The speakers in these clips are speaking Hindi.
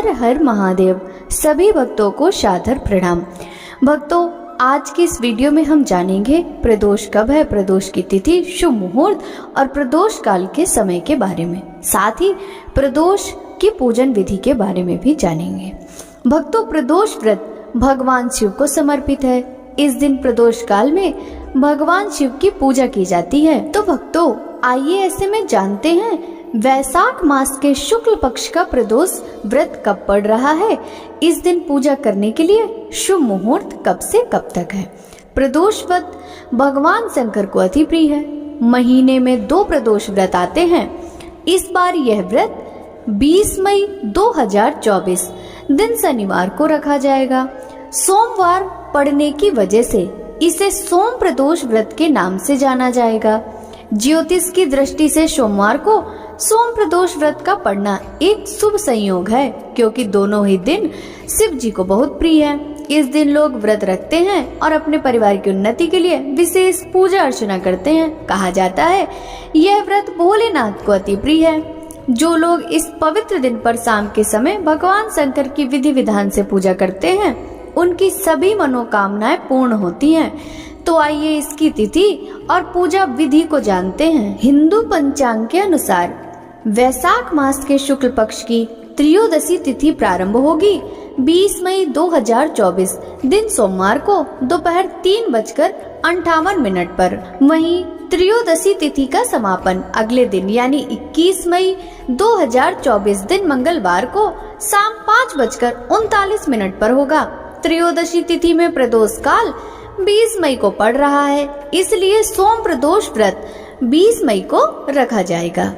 हर हर महादेव। सभी भक्तों को सादर प्रणाम। भक्तों, आज की इस वीडियो में हम जानेंगे प्रदोष कब है, प्रदोष की तिथि, शुभ मुहूर्त और प्रदोष काल के समय के बारे में। साथ ही प्रदोष की पूजन विधि के बारे में भी जानेंगे। भक्तों, प्रदोष व्रत भगवान शिव को समर्पित है। इस दिन प्रदोष काल में भगवान शिव की पूजा की जाती है। तो भक्तों, आइए ऐसे में जानते हैं वैशाख मास के शुक्ल पक्ष का प्रदोष व्रत कब पड़ रहा है। इस दिन पूजा करने के लिए शुभ मुहूर्त कब से कब तक है। प्रदोष व्रत भगवान शंकर को अति प्रिय है। महीने में 2 प्रदोष व्रत आते हैं। इस बार यह व्रत 20 मई 2024 दिन शनिवार को रखा जाएगा। सोमवार पड़ने की वजह से इसे सोम प्रदोष व्रत के नाम से जाना जाएगा। ज्योतिष की दृष्टि से सोमवार को सोम प्रदोष व्रत का पड़ना एक शुभ संयोग है, क्योंकि दोनों ही दिन शिव जी को बहुत प्रिय है। इस दिन लोग व्रत रखते हैं और अपने परिवार की उन्नति के लिए विशेष पूजा अर्चना करते हैं। कहा जाता है यह व्रत भोलेनाथ को अति प्रिय है। जो लोग इस पवित्र दिन पर शाम के समय भगवान शंकर की विधि विधान से पूजा करते हैं, उनकी सभी मनोकामनाएं पूर्ण होती हैं। तो आइए इसकी तिथि और पूजा विधि को जानते हैं। हिंदू पंचांग के अनुसार वैशाख मास के शुक्ल पक्ष की त्रयोदशी तिथि प्रारंभ होगी 20 मई 2024 दिन सोमवार को दोपहर 3:58 पर। वहीं त्रयोदशी तिथि का समापन अगले दिन यानी 21 मई 2024 दिन मंगलवार को शाम 5:39 पर होगा। त्रयोदशी तिथि में प्रदोष काल 20 मई को पड़ रहा है, इसलिए सोम प्रदोष व्रत 20 मई को रखा जाएगा।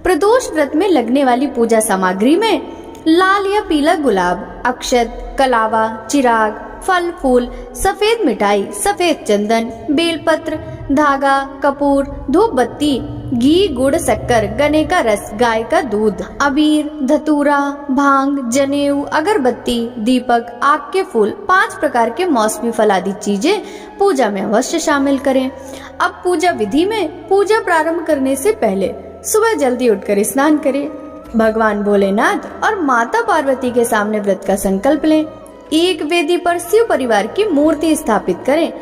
प्रदोष व्रत में लगने वाली पूजा सामग्री में लाल या पीला गुलाब, अक्षत, कलावा, चिराग, फल फूल, सफेद मिठाई, सफेद चंदन, बेलपत्र, धागा, कपूर, धूप बत्ती, घी, गुड़, शक्कर, गन्ने का रस, गाय का दूध, अबीर, धतूरा, भांग, जनेऊ, अगरबत्ती, दीपक, आग के फूल, 5 प्रकार के मौसमी फल आदि चीजें पूजा में अवश्य शामिल करें। अब पूजा विधि में पूजा प्रारंभ करने से पहले सुबह जल्दी उठकर स्नान करें। भगवान भोलेनाथ और माता पार्वती के सामने व्रत का संकल्प लें। एक वेदी पर शिव परिवार की मूर्ति स्थापित करें।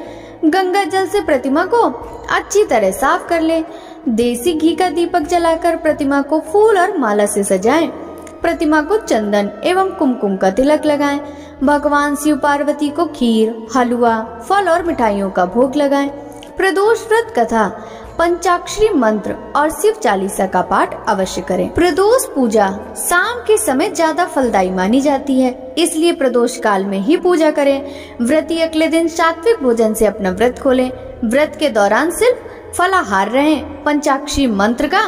गंगा जल से प्रतिमा को अच्छी तरह साफ कर लें। देसी घी का दीपक जलाकर प्रतिमा को फूल और माला से सजाएं। प्रतिमा को चंदन एवं कुमकुम का तिलक लगाएं। भगवान शिव पार्वती को खीर, हलवा, फल और मिठाइयों का भोग लगाएं। प्रदोष व्रत कथा, पंचाक्षरी मंत्र और शिव चालीसा का पाठ अवश्य करें। प्रदोष पूजा शाम के समय ज्यादा फलदायी मानी जाती है, इसलिए प्रदोष काल में ही पूजा करें। व्रती अगले दिन सात्विक भोजन से अपना व्रत खोलें। व्रत के दौरान सिर्फ फलाहार रहें। पंचाक्षरी मंत्र का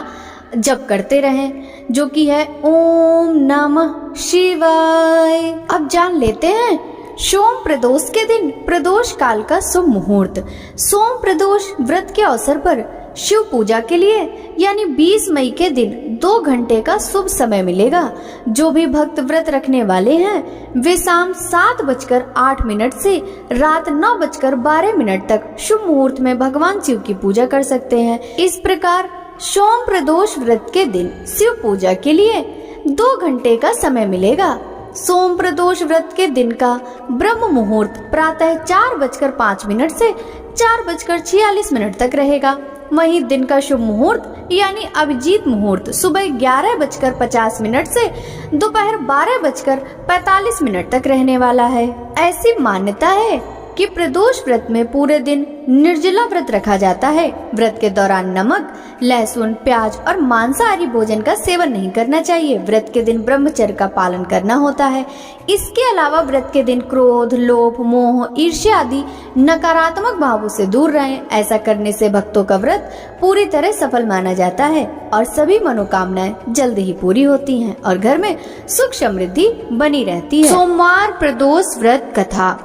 जप करते रहें, जो कि है ओम नमः शिवाय। अब जान लेते हैं सोम प्रदोष के दिन प्रदोष काल का शुभ मुहूर्त। सोम प्रदोष व्रत के अवसर पर शिव पूजा के लिए यानी 20 मई के दिन 2 घंटे का शुभ समय मिलेगा। जो भी भक्त व्रत रखने वाले हैं वे शाम 7:08 से रात 9:12 तक शुभ मुहूर्त में भगवान शिव की पूजा कर सकते हैं। इस प्रकार सोम प्रदोष व्रत के दिन शिव पूजा के लिए 2 घंटे का समय मिलेगा। सोम प्रदोष व्रत के दिन का ब्रह्म मुहूर्त प्रातः 4:05 से 4:46 तक रहेगा। वहीं दिन का शुभ मुहूर्त यानी अभिजीत मुहूर्त सुबह 11:50 से दोपहर 12:45 तक रहने वाला है। ऐसी मान्यता है कि प्रदोष व्रत में पूरे दिन निर्जला व्रत रखा जाता है। व्रत के दौरान नमक, लहसुन, प्याज और मांसाहारी भोजन का सेवन नहीं करना चाहिए। व्रत के दिन ब्रह्मचर्य का पालन करना होता है। इसके अलावा व्रत के दिन क्रोध, लोभ, मोह, ईर्ष्या आदि नकारात्मक भावों से दूर रहें। ऐसा करने से भक्तों का व्रत पूरी तरह सफल माना जाता है और सभी मनोकामनाएं जल्दी ही पूरी होती हैं और घर में सुख समृद्धि बनी रहती है। सोमवार प्रदोष व्रत कथा।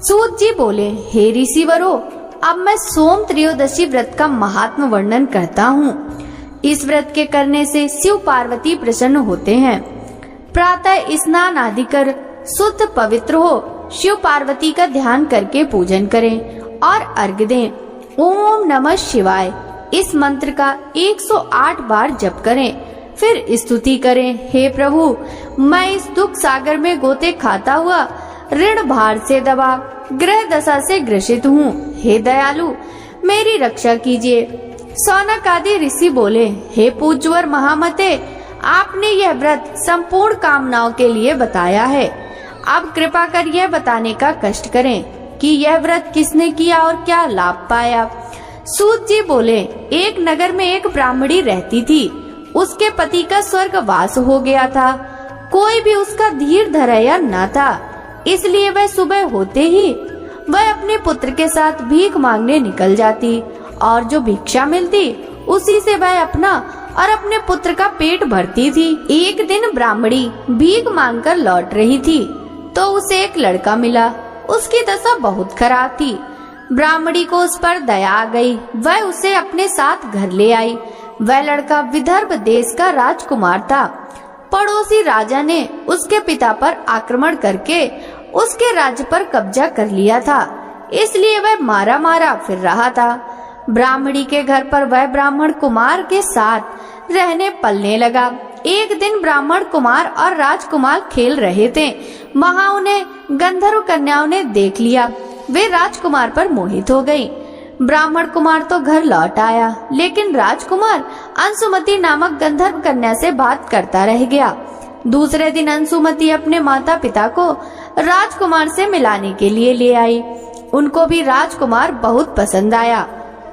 सूत जी बोले, हे ऋषिवरो, अब मैं सोम त्रयोदशी व्रत का महात्म वर्णन करता हूँ। इस व्रत के करने से शिव पार्वती प्रसन्न होते हैं। प्रातः स्नान आदि कर शुद्ध पवित्र हो शिव पार्वती का ध्यान करके पूजन करें और अर्घ्य दें। ओम नमः शिवाय इस मंत्र का 108 बार जप करें। फिर स्तुति करें, हे प्रभु मैं इस दुख सागर में गोते खाता हुआ ऋण भार से दबा ग्रह दशा से ग्रसित हूँ। हे दयालु मेरी रक्षा कीजिए। सौनक आदि ऋषि बोले, हे पूज्यवर महामते, आपने यह व्रत संपूर्ण कामनाओं के लिए बताया है। अब कृपा कर यह बताने का कष्ट करें कि यह व्रत किसने किया और क्या लाभ पाया। सूत जी बोले, एक नगर में एक ब्राह्मणी रहती थी। उसके पति का स्वर्गवास हो गया था। कोई भी उसका धीर धैर्य न था, इसलिए वह सुबह होते ही वह अपने पुत्र के साथ भीख मांगने निकल जाती और जो भिक्षा मिलती उसी से वह अपना और अपने पुत्र का पेट भरती थी। एक दिन ब्राह्मणी भीख मांगकर लौट रही थी तो उसे एक लड़का मिला। उसकी दशा बहुत खराब थी। ब्राह्मणी को उस पर दया आ गई। वह उसे अपने साथ घर ले आई। वह लड़का विदर्भ देश का राजकुमार था। पड़ोसी राजा ने उसके पिता पर आक्रमण करके उसके राज्य पर कब्जा कर लिया था, इसलिए वह मारा मारा फिर रहा था। ब्राह्मणी के घर पर वह ब्राह्मण कुमार के साथ रहने पलने लगा। एक दिन ब्राह्मण कुमार और राजकुमार खेल रहे थे। वहां उन्हें गंधर्व कन्याओं ने देख लिया। वे राजकुमार पर मोहित हो गई। ब्राह्मण कुमार तो घर लौट आया, लेकिन राजकुमार अंशुमति नामक गंधर्व कन्या से बात करता रह गया। दूसरे दिन अंशुमति अपने माता पिता को राजकुमार से मिलाने के लिए ले आई। उनको भी राजकुमार बहुत पसंद आया।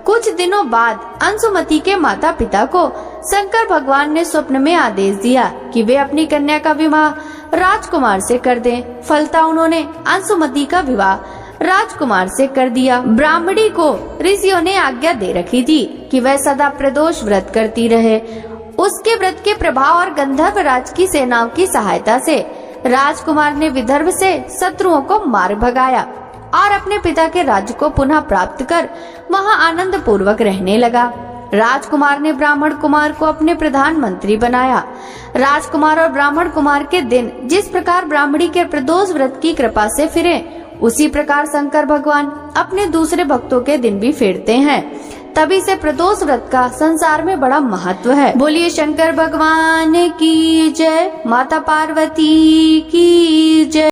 कुछ दिनों बाद अंशुमति के माता पिता को शंकर भगवान ने स्वप्न में आदेश दिया कि वे अपनी कन्या का विवाह राजकुमार से कर दें। फलता उन्होंने अंशुमति का विवाह राजकुमार से कर दिया। ब्राह्मणी को ऋषियों ने आज्ञा दे रखी थी कि वह सदा प्रदोष व्रत करती रहे। उसके व्रत के प्रभाव और गंधर्व राज की सेनाओं की सहायता से राजकुमार ने विदर्भ से शत्रुओं को मार भगाया और अपने पिता के राज्य को पुनः प्राप्त कर वहां आनंद पूर्वक रहने लगा। राजकुमार ने ब्राह्मण कुमार को अपने प्रधानमंत्री बनाया। राजकुमार और ब्राह्मण कुमार के दिन जिस प्रकार ब्राह्मणी के प्रदोष व्रत की कृपा से फिरे, उसी प्रकार शंकर भगवान अपने दूसरे भक्तों के दिन भी फेरते हैं। तभी से प्रदोष व्रत का संसार में बड़ा महत्व है। बोलिए शंकर भगवान की जय, माता पार्वती की जय।